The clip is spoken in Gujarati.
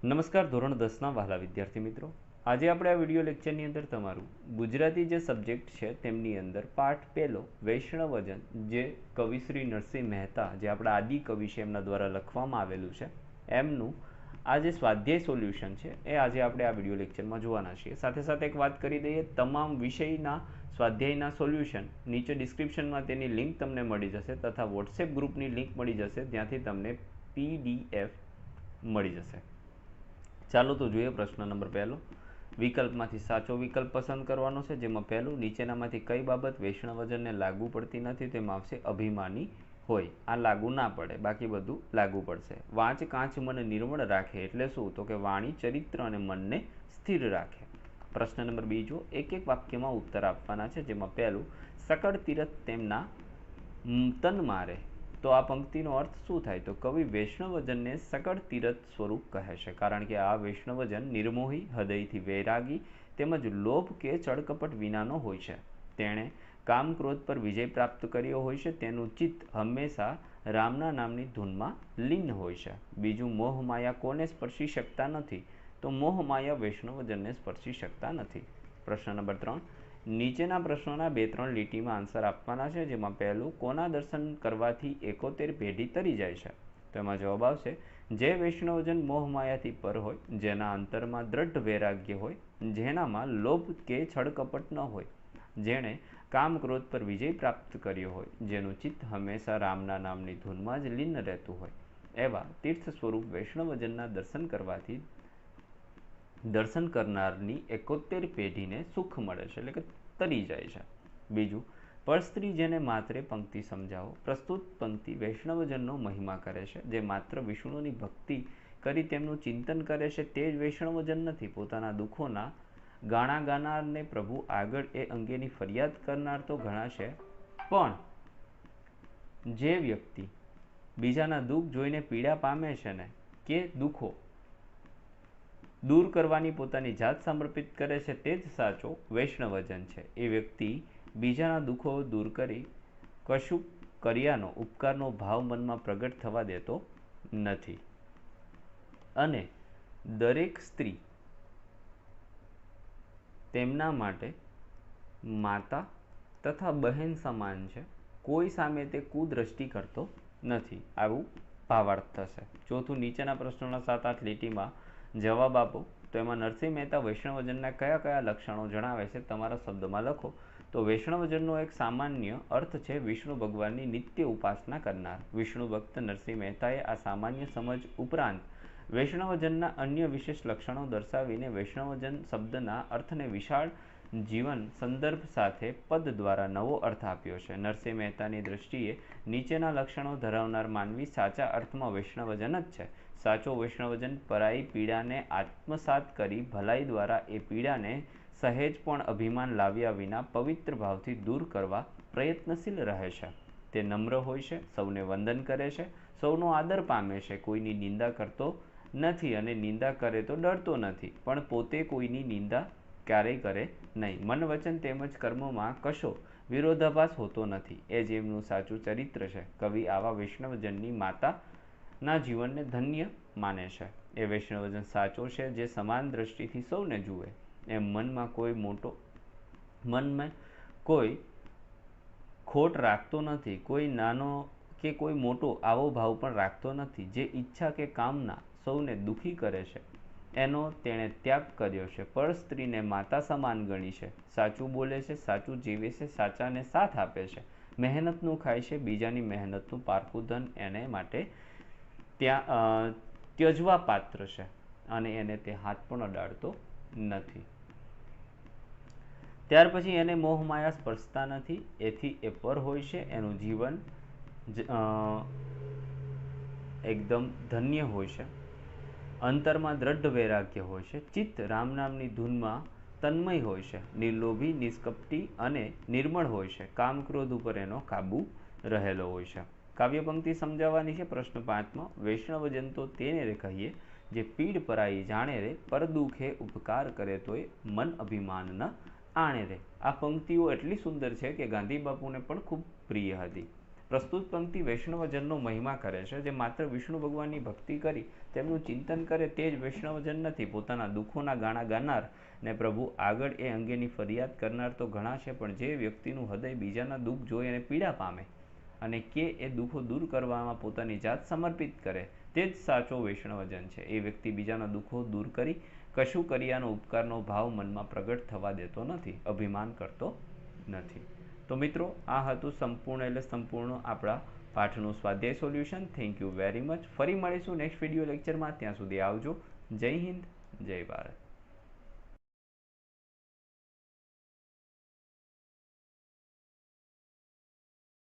નમસ્કાર ધોરણ 10ના વહાલા વિદ્યાર્થી મિત્રો, આજે આપણે આ વિડિયો લેક્ચરની અંદર તમારું ગુજરાતી જે સબ્જેક્ટ છે તેમની અંદર પાઠ પહેલો વૈષ્ણવજન જે કવિ શ્રી નરસિંહ મહેતા જે આપણા આદિ કવિ છે એમના દ્વારા લખવામાં આવેલું છે એમનું આ જે સ્વાધ્યાય સોલ્યુશન છે એ આજે આપણે આ વિડિયો લેક્ચરમાં જોવાના છીએ. સાથે સાથે એક વાત કરી દઈએ, તમામ વિષયના સ્વાધ્યાયના સોલ્યુશન નીચે ડિસ્ક્રિપ્શનમાં તેની લિંક તમને મળી જશે તથા વોટ્સએપ ગ્રુપની લિંક મળી જશે, ત્યાંથી તમને PDF મળી જશે. ચાલો તો જોઈએ પ્રશ્ન નંબર પહેલો. વિકલ્પમાંથી સાચો વિકલ્પ પસંદ કરવાનો છે, જેમાં પહેલું નીચેનામાંથી કઈ બાબત વૈષ્ણવજનને લાગુ પડતી નથી, તેમાં આવશે અભિમાની હોય. આ લાગુ ના પડે, બાકી બધું લાગુ પડશે. વાંચ કાંચ મન નિર્મળ રાખે એટલે શું? તો કે વાણી ચરિત્ર અને મનને સ્થિર રાખે. પ્રશ્ન નંબર બીજો, એક એક વાક્યમાં ઉત્તર આપવાના છે, જેમાં પહેલું સકળ તીરથ તેમના તન મારે. તો આ પંક્તિનો અર્થ શું થાય? તો કવિ વૈષ્ણવજનને સકળ તીરથ સ્વરૂપ કહે છે, કારણ કે આ વૈષ્ણવજન નિર્મોહી, હૃદયથી વૈરાગી તેમજ લોભ કે ચડકપટ વિનાનો હોય છે. તેણે કામ ક્રોધ પર વિજય પ્રાપ્ત કર્યો હોય છે. તેનું ચિત્ત હંમેશા રામના નામની ધૂનમાં લીન હોય છે. બીજું, મોહ માયા કોને સ્પર્શી શકતા નથી? તો મોહ માયા વૈષ્ણવજનને સ્પર્શી શકતા નથી. પ્રશ્ન નંબર 3, નીચેના પ્રશ્નોના 2-3 લીટીમાં આન્સર આપવાના છે, જેમાં પહેલું કોના દર્શન કરવાથી 71 પેઢી તરી જાય છે? તો એમાં જવાબ આવશે જે વૈષ્ણવજન મોહ માયાથી પર હોય, જેના અંતરમાં દ્રઢ વૈરાગ્ય હોય, જેનામાં લોભ કે છળકપટ ન હોય, જેણે કામ ક્રોધ પર વિજય પ્રાપ્ત કર્યો હોય, જેનું ચિત્ત હંમેશા રામના નામની ધૂનમાં જ લીન રહેતું હોય, એવા તીર્થ સ્વરૂપ વૈષ્ણવજનના દર્શન કરવાથી દર્શન કરનારની 71 પેઢીને સુખ મળે છે, એટલે કે તરી જાય છે. બીજું, પરસ્ત્રી જેને માત્રે પંક્તિ સમજાવો. પ્રસ્તુત પંક્તિ વૈષ્ણવજનનો મહિમા કરે છે. જે માત્ર વિષ્ણુની ભક્તિ કરી તેમનું ચિંતન કરે છે તે જ વૈષ્ણવજન નથી. પોતાના દુઃખોના ગાણા ગાનારને પ્રભુ આગળ એ અંગેની ફરિયાદ કરનાર તો ઘણા છે, પણ જે વ્યક્તિ બીજાના દુઃખ જોઈને પીડા પામે છે ને કે દુઃખો દૂર કરવાની પોતાની જાત સમર્પિત કરે છે, તે જ સાચો વૈષ્ણવજન છે. એ વ્યક્તિ બીજાના દુઃખો દૂર કરી કશું કર્યાનો ઉપકારનો ભાવ મનમાં પ્રગટ થવા દેતો નથી. અને દરેક સ્ત્રી તેમના માટે માતા તથા બહેન સમાન છે. કોઈ સામે તે કુદ્રષ્ટિ કરતો નથી. આવું ભાવાર્થ થશે. ચોથું, નીચેના પ્રશ્નોના 7-8 લીટીમાં જવાબ આપો. તો એમાં નરસિંહ મહેતા વૈષ્ણવજનના કયા કયા લક્ષણો જણાવે છે? તમારા શબ્દમાં લખો. તો વૈષ્ણવજનનો એક સામાન્ય અર્થ છે વિષ્ણુ ભગવાનની નિત્ય ઉપાસના કરનાર. વિષ્ણુ ભક્ત નરસિંહ મહેતાએ આ સામાન્ય સમજ ઉપરાંત વૈષ્ણવજનના અન્ય વિશેષ લક્ષણો દર્શાવીને વૈષ્ણવજન શબ્દના અર્થને વિશાળ જીવન સંદર્ભ સાથે પદ દ્વારા નવો અર્થ આપ્યો છે. નરસિંહ મહેતાની દૃષ્ટિએ નીચેના લક્ષણો ધરાવનાર માનવી સાચા અર્થમાં વૈષ્ણવજન જ છે. સાચો વૈષ્ણવજન પરાઈ પીડાને આત્મસાત કરી ભલાઈ દ્વારા એ પીડાને સહેજ પણ અભિમાન લાવ્યા વિના પવિત્ર ભાવથી દૂર કરવા પ્રયત્નશીલ રહે છે. તે નમ્ર હોય છે, સૌને વંદન કરે છે, સૌનો આદર પામે છે, કોઈની નિંદા કરતો નથી અને નિંદા કરે તો ડરતો નથી, પણ પોતે કોઈની નિંદા ક્યારેય કરે નહીં. મન વચન તેમજ કર્મમાં કશો વિરોધાભાસ હોતો નથી. એ જ એમનું સાચું ચરિત્ર છે. કવિ આવા વૈષ્ણવજનની માતાના જીવનને ધન્ય માને છે. એ વૈષ્ણવજન સાચો છે જે સમાન દ્રષ્ટિથી સૌને જુએ. એમ મનમાં કોઈ ખોટ રાખતો નથી, કોઈ નાનો કે કોઈ મોટો આવો ભાવ પણ રાખતો નથી. જે ઈચ્છા કે કામના સૌને દુઃખી કરે છે એનો તેણે ત્યાગ કર્યો છે. પર સ્ત્રીને માતા સમાન ગણી છે. સાચું બોલે છે, સાચું જીવે છે, સાચાને સાથ આપે છે, મહેનતનું ખાય છે, બીજાની મહેનતનું પારખું ધન એને માટે ત્યજવા પાત્ર છે અને એને તે હાથ પણ અડાડતો નથી. ત્યાર પછી એને મોહ માયા સ્પર્શતા નથી, એથી એ પર હોય છે. એનું જીવન એકદમ ધન્ય હોય છે. અંતરમાં દ્રઢ વૈરાગ્ય હોય છે. ચિત્ત રામ નામની ધૂનમાં તન્મય હોય છે. નિર્લોભી, નિષ્કપટી અને નિર્મળ હોય છે. કામ ક્રોધ ઉપર એનો કાબુ રહેલો હોય છે. કાવ્ય પંક્તિ સમજાવવાની છે. પ્રશ્ન 5માં, વૈષ્ણવજન તો તેને રે કહીએ જે પીડ પરાઈ જાણે રે, પર દુઃખે ઉપકાર કરે તોય મન અભિમાન ન આણે રે. આ પંક્તિઓ એટલી સુંદર છે કે ગાંધી બાપુને પણ ખૂબ પ્રિય હતી. પ્રસ્તુત પંક્તિ વૈષ્ણવજનનો મહિમા કરે છે. જે માત્ર વિષ્ણુ ભગવાનની ભક્તિ કરી તેમનું ચિંતન કરે તે જ વૈષ્ણવજન નથી. પોતાના દુઃખોના ગાણા ગાનાર ને પ્રભુ આગળ એ અંગેની ફરિયાદ કરનાર તો ઘણા છે, પણ જે વ્યક્તિનું હૃદય બીજાના દુઃખ જોઈ અને પીડા પામે અને કે એ દુઃખો દૂર કરવામાં પોતાની જાત સમર્પિત કરે તે જ સાચો વૈષ્ણવજન છે. એ વ્યક્તિ બીજાના દુઃખો દૂર કરી કશું કર્યાનો ઉપકારનો ભાવ મનમાં પ્રગટ થવા દેતો નથી, અભિમાન કરતો નથી. તો મિત્રો, આ હતું સંપૂર્ણ આપણા પાઠનું સ્વાધ્યાય solution. Thank you very much. ફરી મળીશું નેક્સ્ટ વિડીયો લેક્ચરમાં. ત્યાં સુધી આવજો. જય હિન્દ, જય ભારત.